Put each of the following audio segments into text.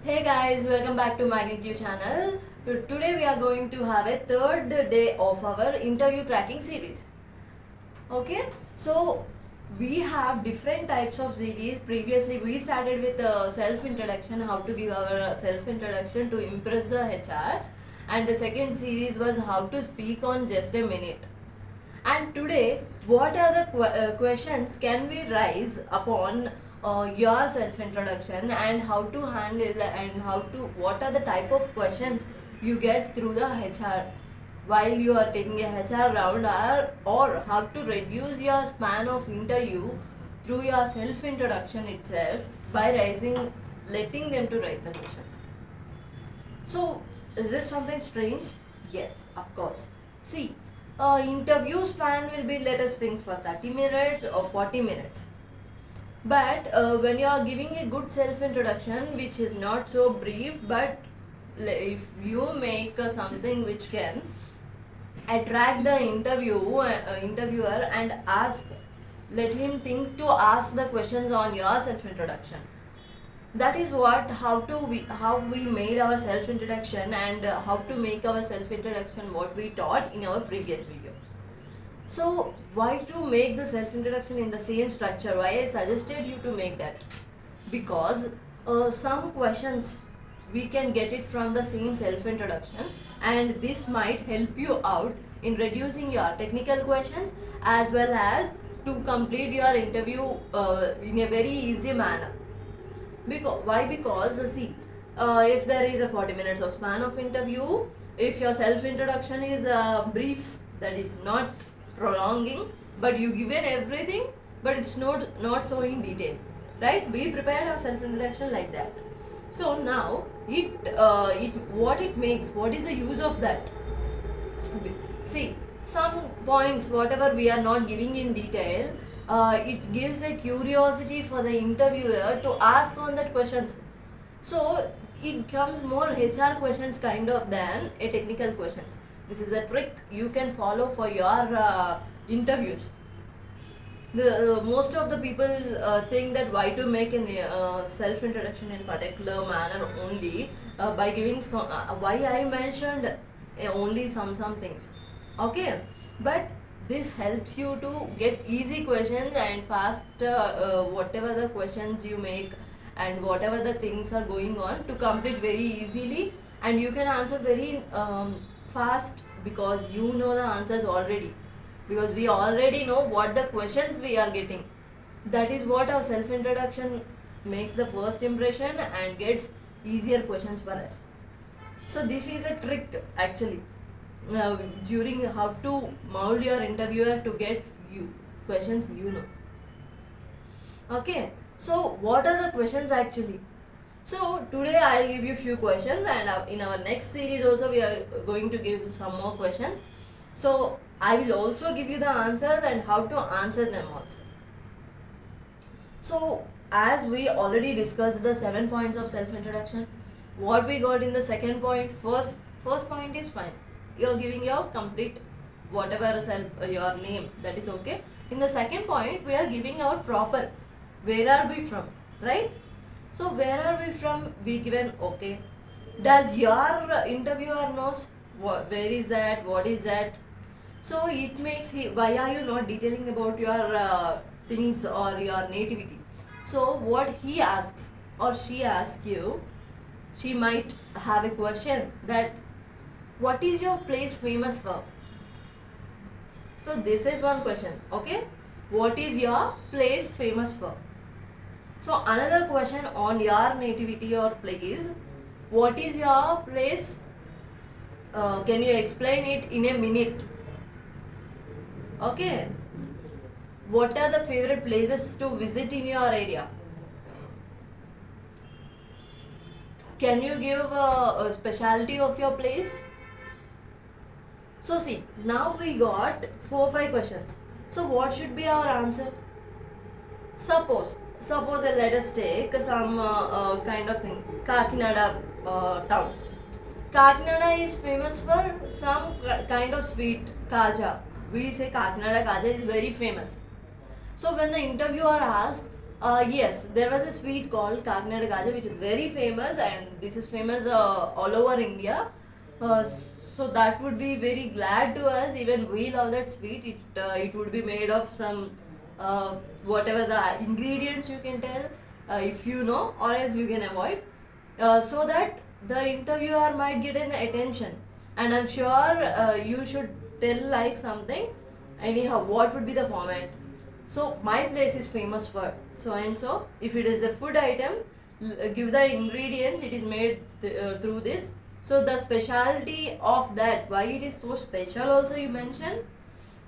Hey guys, welcome back to Magneq channel. Today we are going to have a third day of our interview cracking series. Okay, so we have different types of series. Previously we started with self introduction, how to give our self introduction to impress the HR, and the second series was how to speak on just a minute. And today, what are the questions can we raise upon your self-introduction, and how to handle, and what are the type of questions you get through the HR while you are taking a HR round, or how to reduce your span of interview through your self-introduction itself by letting them to raise the questions. So, is this something strange? Yes, of course. See, interview span will be, let us think, for 30 minutes or 40 minutes. But when you are giving a good self introduction, which is not so brief, but if you make something which can attract the interviewer and let him think to ask the questions on your self introduction. That is how we made our self introduction, and how to make our self introduction what we taught in our previous video. So why to make the self introduction in the same structure? Why I suggested you to make that? Because some questions we can get it from the same self introduction, and this might help you out in reducing your technical questions, as well as to complete your interview in a very easy manner. Because see, if there is a 40 minutes of span of interview, if your self introduction is brief, that is not prolonging, but you given everything, but it's not so in detail, right? We prepared our self introduction like that. So now what is the use of that? See, some points whatever we are not giving in detail, it gives a curiosity for the interviewer to ask on that questions. So it comes more HR questions kind of than a technical questions. This is a trick you can follow for your interviews. Most of the people think that why to make a self introduction in particular manner only, by giving why I mentioned only some things. Okay, but this helps you to get easy questions and fast, whatever the questions you make and whatever the things are going on to complete very easily, and you can answer very fast, because you know the answers already, because we already know what the questions we are getting. That is what our self introduction makes the first impression and gets easier questions for us. So this is a trick actually, during how to mold your interviewer to get you questions Okay, so what are the questions actually? So today I'll give you few questions, and in our next series also we are going to give some more questions. So I will also give you the answers and how to answer them also. So as we already discussed the 7 points of self introduction, what we got in the second point, first point is fine, you're giving your complete whatever your name, that is okay. In the second point we are giving our proper, where are we from, right? So where are we from, we given okay. Does your interviewer knows where is that, what is that? So it makes why are you not detailing about your things or your nativity? So what he asks or she asks you, she might have a question that what is your place famous for? So this is one question, okay? What is your place famous for? So another question on your nativity or place, what is your place? Can you explain it in a minute? Okay. What are the favorite places to visit in your area? Can you give a specialty of your place? So see, now we got 4-5 questions. So what should be our answer? Suppose let us take some kind of thing, Kakinada town. Kakinada is famous for some kind of sweet, kaja. We say Kakinada kaja is very famous. So when the interviewer asks, Yes, there was a sweet called Kakinada Gaja, which is very famous, and this is famous all over India. So that would be very glad to us. Even we love that sweet. It would be made of some whatever the ingredients you can tell, if you know, or else you can avoid, so that the interviewer might get an attention. And I'm sure you should tell like something. Anyhow, what would be the format? So my place is famous for so and so. If it is a food item, give the ingredients. It is made through this. So the specialty of that, why it is so special, also you mention,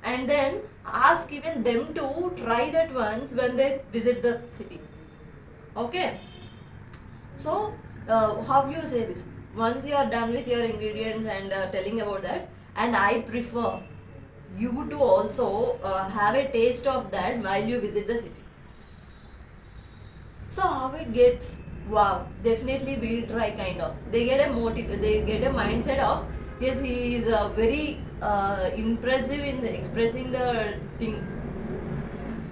and then ask even them to try that once when they visit the city. Okay. So how you say this? Once you are done with your ingredients and telling about that, and I prefer you to also have a taste of that while you visit the city. So how it gets? Wow, definitely we'll try, kind of. They get a motive. They get a mindset of, yes, he is very impressive in expressing the thing.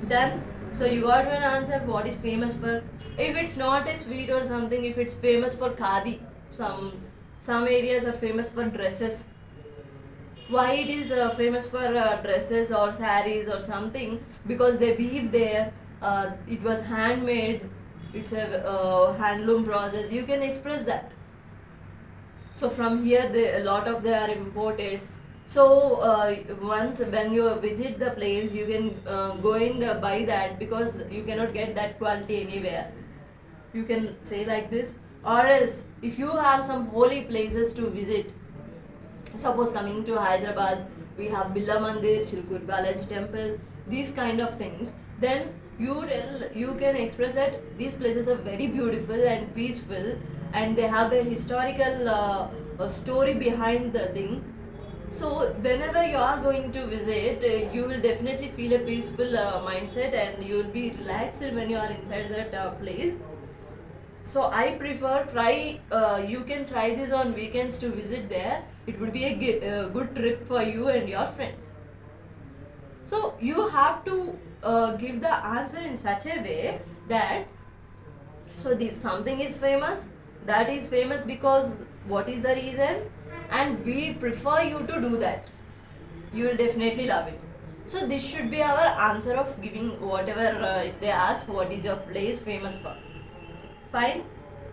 Done. So you got one answer. What is famous for? If it's not a sweet or something, if it's famous for khadi, some areas are famous for dresses. Why it is famous for dresses or saris or something? Because they weave there. It was handmade. It's a handloom process. You can express that. So from here, a lot of they are imported. So once when you visit the place, you can go and buy that, because you cannot get that quality anywhere. You can say like this. Or else, if you have some holy places to visit, suppose coming to Hyderabad, we have Billa Mandir, Chilkur Balaji temple, these kind of things, then you can express that these places are very beautiful and peaceful, and they have a historical story behind the thing. So whenever you are going to visit, you will definitely feel a peaceful mindset, and you will be relaxed when you are inside that place. So I prefer you can try this on weekends to visit there. It would be a good trip for you and your friends. So you have to give the answer in such a way that, so this something is famous, that is famous because what is the reason, and we prefer you to do that. You will definitely love it. So this should be our answer of giving whatever, if they ask what is your place famous for. Fine.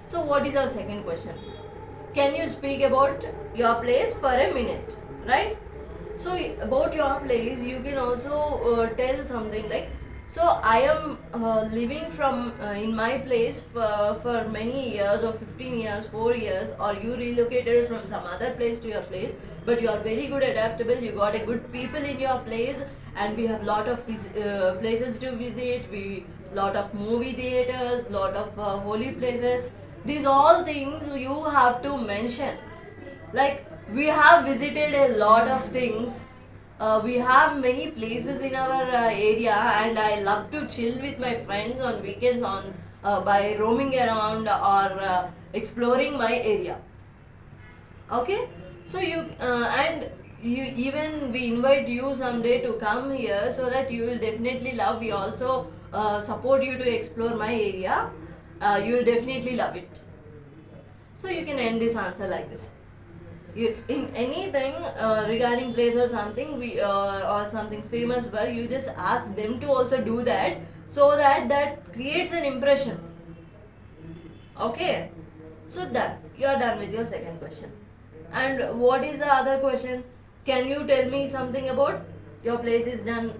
So what is our second question? Can you speak about your place for a minute? Right? So about your place, you can also tell something like, so I am living from in my place for many years, or 15 years, 4 years, or you relocated from some other place to your place, but you are very good adaptable, you got a good people in your place, and we have lot of places to visit, we lot of movie theaters, lot of holy places. These all things you have to mention. Like, we have visited a lot of things. We have many places in our area, and I love to chill with my friends on weekends by roaming around or exploring my area. Okay, so even we invite you someday to come here, so that you will definitely love. We also support you to explore my area. You will definitely love it. So you can end this answer like this. In anything regarding place or something, or something famous, where you just ask them to also do that, so that creates an impression. Okay, so done. You are done with your second question. And what is the other question? Can you tell me something about your place is done?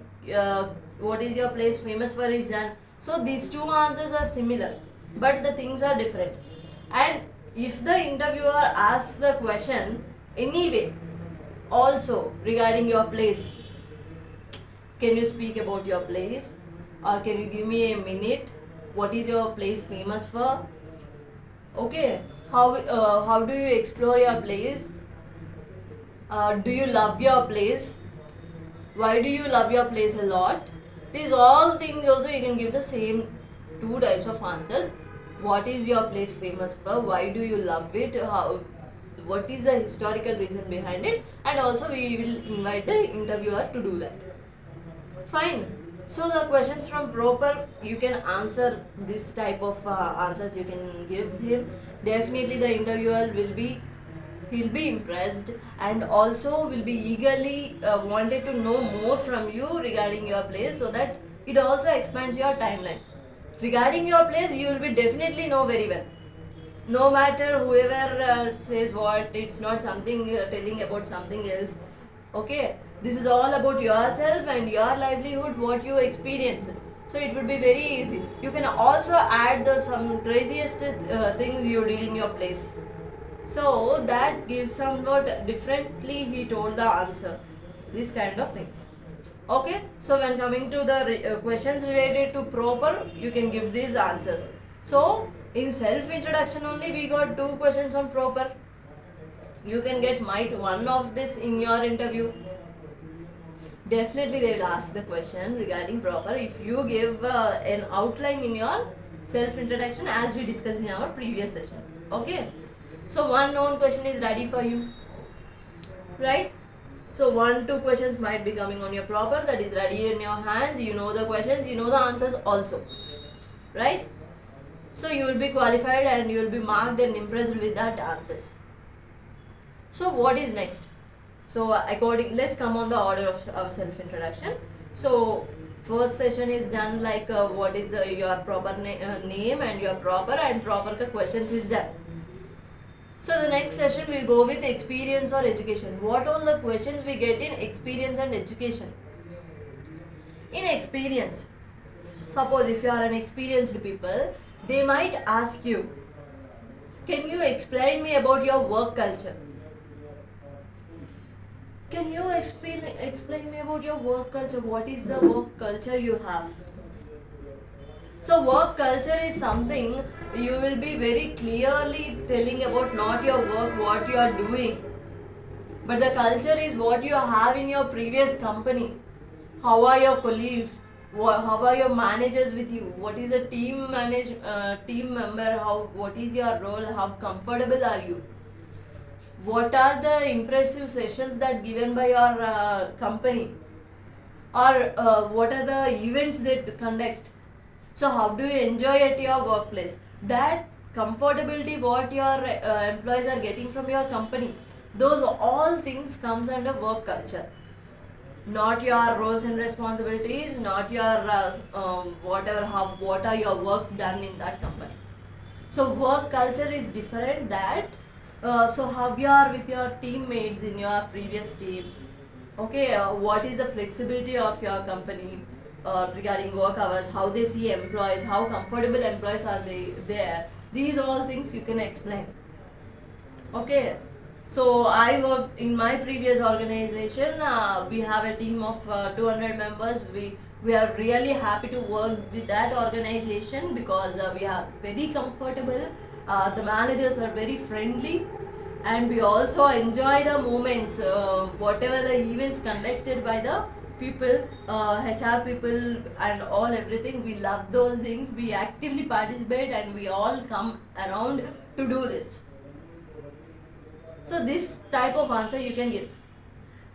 What is your place famous for is done. So these two answers are similar, but the things are different. And if the interviewer asks the question anyway, also regarding your place, can you speak about your place, or can you give me a minute? What is your place famous for? Okay, how do you explore your place? Do you love your place? Why do you love your place a lot? These all things also you can give the same two types of answers. What is your place famous for? Why do you love it? What is the historical reason behind it? And also we will invite the interviewer to do that. Fine. So the questions from proper, you can answer this type of answers you can give him. Definitely the interviewer he'll be impressed, and also will be eagerly wanted to know more from you regarding your place, so that it also expands your timeline. Regarding your place, you will be definitely know very well. No matter whoever says what, it's not something telling about something else. Okay, this is all about yourself and your livelihood, what you experienced. So it would be very easy. You can also add the some craziest things you did in your place, so that gives somewhat differently he told the answer, these kind of things. Okay, so when coming to the questions related to proper, you can give these answers. So in self introduction only we got 2 questions on proper. You can get might one of this in your interview. Definitely they will ask the question regarding proper if you give an outline in your self introduction, as we discussed in our previous session. Okay, so one known question is ready for you, right? So 1-2 questions might be coming on your proper, that is ready in your hands. You know the questions, you know the answers also, right? So you will be qualified and you will be marked and impressed with that answers. So what is next? So let's come on the order of our self introduction. So first session is done, like what is your proper name and your proper questions is done. So the next session we'll go with experience or education. What all the questions we get in experience and education? In experience, suppose if you are an experienced people, they might ask you, can you explain me about your work culture? Can you explain me about your work culture? What is the work culture you have? So work culture is something you will be very clearly telling about, not your work, what you are doing. But the culture is what you have in your previous company. How are your colleagues? How are your managers with you? What is a team member? What is your role? How comfortable are you? What are the impressive sessions that given by your company? Or what are the events they conduct? So how do you enjoy at your workplace? That comfortability what your employees are getting from your company, those all things comes under work culture. Not your roles and responsibilities, not your what are your works done in that company. So work culture is different. That so how you are with your teammates in your previous team. Okay, what is the flexibility of your company regarding work hours, how they see employees, how comfortable employees are they there. These all things you can explain. Okay, so I work in my previous organization. We have a team of 200 members. We are really happy to work with that organization because we are very comfortable. The managers are very friendly, and we also enjoy the moments, whatever the events conducted by the people, HR people and all everything. We love those things. We actively participate and we all come around to do this. So this type of answer you can give.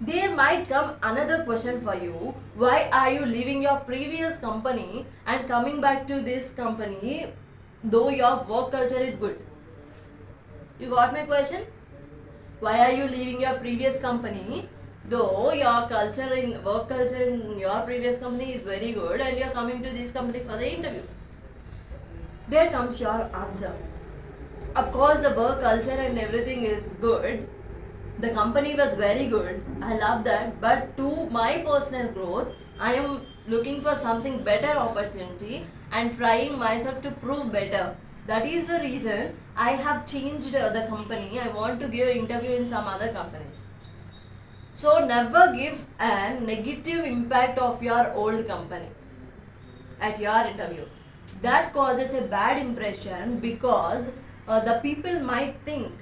There might come another question for you. Why are you leaving your previous company and coming back to this company though your work culture is good? You got my question? Why are you leaving your previous company though your work culture in your previous company is very good and you are coming to this company for the interview? There comes your answer. Of course, the work culture and everything is good. The company was very good. I love that. But to my personal growth, I am looking for something better opportunity and trying myself to prove better. That is the reason I have changed the company. I want to give an interview in some other companies. So never give a negative impact of your old company at your interview. That causes a bad impression because the people might think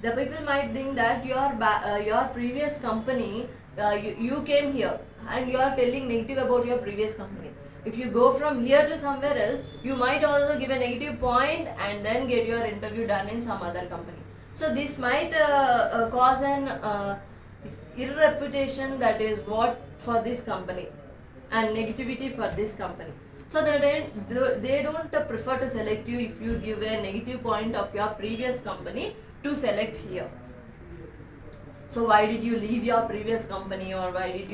that your previous company, you came here and you are telling negative about your previous company. If you go from here to somewhere else, you might also give a negative point and then get your interview done in some other company. So this might cause an ill reputation, that is what for this company. and negativity for this company. So they don't prefer to select you if you give a negative point of your previous company to select here. So why did you leave your previous company, or why did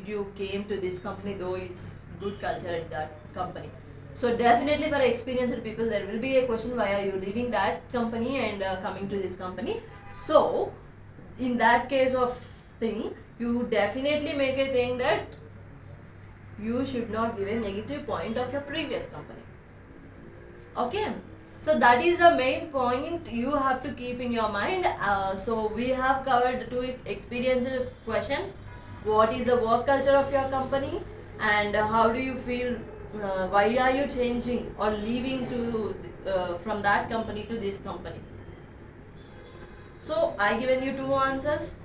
you came to this company though it's good culture at that company? So definitely for experienced people there will be a question, why are you leaving that company and coming to this company? So in that case of thing, you definitely make a thing that you should not give a negative point of your previous company. Okay, so that is the main point you have to keep in your mind. So we have covered two experience questions. What is the work culture of your company, and how do you feel, why are you changing or leaving to from that company to this company? So I given you two answers.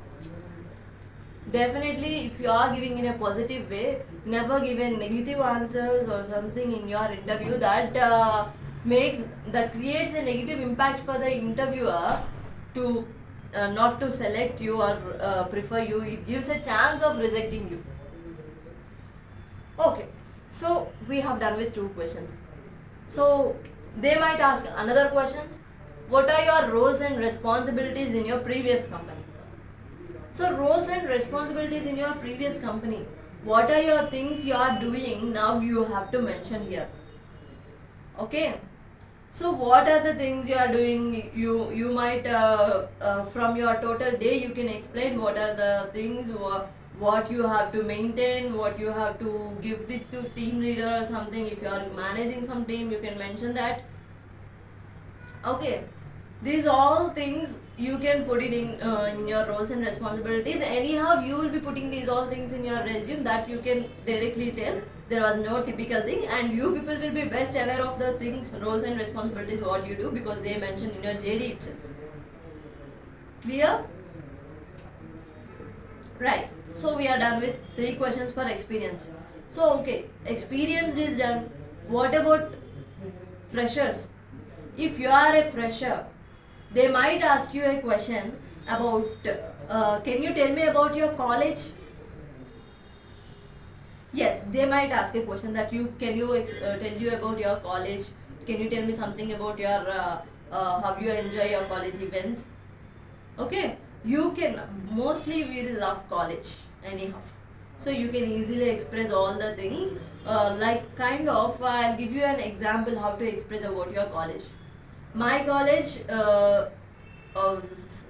Definitely, if you are giving in a positive way, never give a negative answers or something in your interview that creates a negative impact for the interviewer to not to select you or prefer you. It gives a chance of rejecting you. Okay, so we have done with two questions. So they might ask another questions. What are your roles and responsibilities in your previous company? So roles and responsibilities in your previous company. What are your things you are doing now? You have to mention here. Okay. So what are the things you are doing? You might from your total day you can explain what are the things, what you have to maintain, what you have to give it to team leader or something. If you are managing some team, you can mention that. Okay, these all things you can put it in your roles and responsibilities. Anyhow, you will be putting these all things in your resume, that you can directly tell there was no typical thing, and you people will be best aware of the things, roles and responsibilities what you do, because they mention in your JD itself. Clear? Right. So we are done with 3 questions for experience. So okay, experience is done. What about freshers? If you are a fresher, they might ask you a question about can you tell me about your college? Yes, they might ask a question that tell you about your college. Can you tell me something about your how you enjoy your college events? Okay, you can, mostly we love college anyhow, so you can easily express all the things, like kind of I'll give you an example how to express about your college. My college,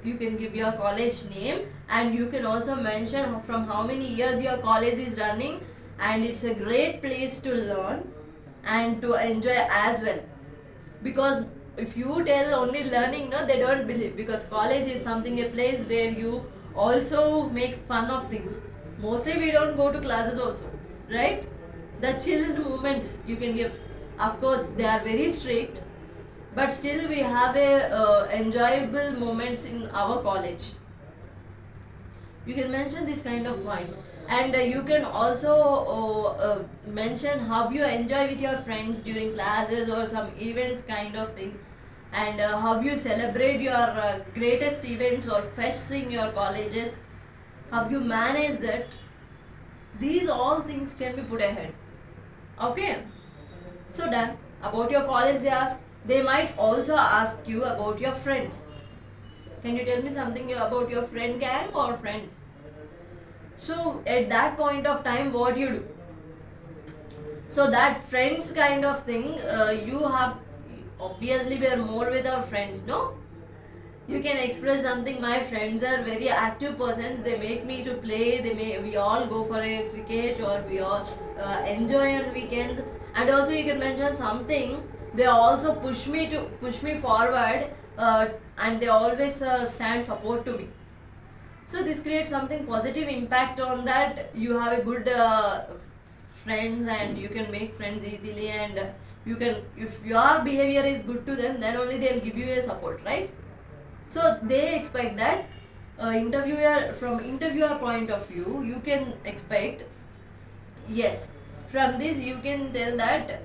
you can give your college name, and you can also mention from how many years your college is running, and it's a great place to learn and to enjoy as well. Because if you tell only learning, no, they don't believe, because college is something, a place where you also make fun of things. Mostly we don't go to classes also, right? The chilled moments you can give. Of course they are very strict, but still we have a enjoyable moments in our college. You can mention this kind of points, and you can also mention how you enjoy with your friends during classes or some events kind of thing, and how you celebrate your greatest events or fests in your colleges, how you manage that. These all things can be put ahead. Okay, so done. About your college they might also ask you about your friends. Can you tell me something about your friend gang or friends? So at that point of time, what you do? So that friends kind of thing, you have, obviously we are more with our friends, no? You can express something, my friends are very active persons, they make me to play, we all go for a cricket, or we all enjoy on weekends. And also you can mention something, they also push me forward, and they always stand support to me. So this creates something positive impact on that. You have a good friends, and you can make friends easily, and you can, if your behavior is good to them, then only they'll give you a support, right? So they expect that from interviewer point of view, you can expect, yes, from this you can tell that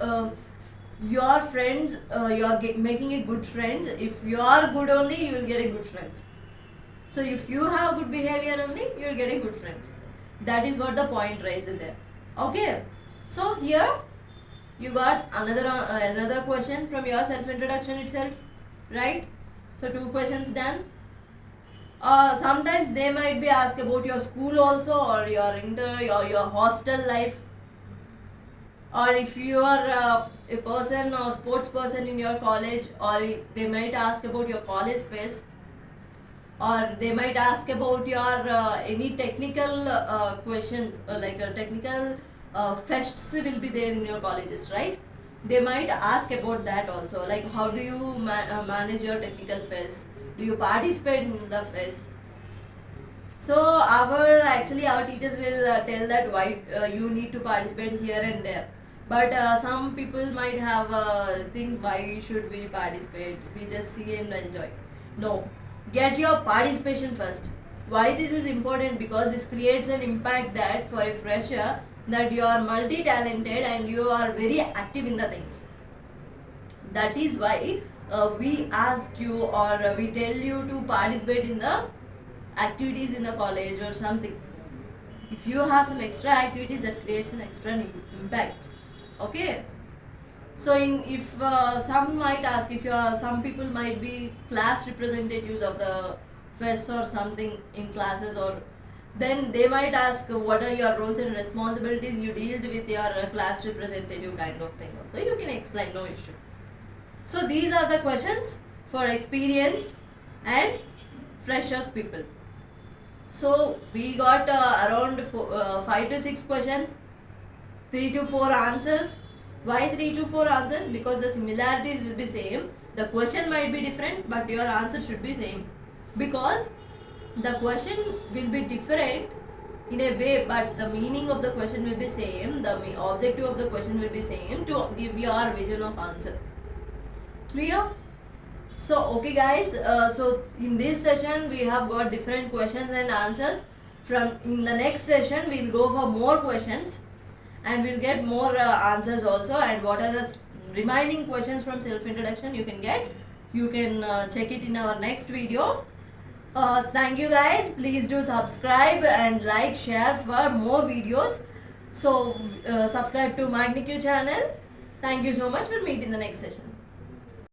your friends, you are making a good friends. If you are good only, you will get a good friends. So if you have good behavior only, you will get a good friends. That is what the point raised there. Okay, so here you got another question from your self introduction itself, right? So 2 questions done. Sometimes they might be asked about your school also, or your hostel life, or if you are a person or sports person in your college, or they might ask about your college phase, or they might ask about your any technical questions, like a technical fests will be there in your colleges, right? They might ask about that also, like how do you manage your technical fest, do you participate in the fest? So our teachers will tell that why you need to participate here and there, but some people might have think why should we participate, we just see and enjoy. No, get your participation first. Why this is important? Because this creates an impact that for a fresher that you are multi-talented and you are very active in the things. That is why we ask you, or we tell you to participate in the activities in the college or something. If you have some extra activities, that creates an extra impact. Okay, so if some might ask, if some people might be class representatives of the fest or something in classes, or then they might ask what are your roles and responsibilities you dealt with your class representative kind of thing also, you can explain, no issue. So these are the questions for experienced and freshers people. So we got around 5 to 6 questions, 3 to 4 answers. Why 3 to 4 answers? Because the similarities will be same. The question might be different, but your answer should be same. Because the question will be different in a way, but the meaning of the question will be same. The objective of the question will be same to give your vision of answer. Clear? So okay guys, so in this session we have got different questions and answers. From in the next session we'll go for more questions and we'll get more answers also, and what are the remaining questions from self introduction you can get, you can check it in our next video. Thank you guys, please do subscribe and like, share for more videos. So subscribe to Magneq channel. Thank you so much, we'll meet in the next session.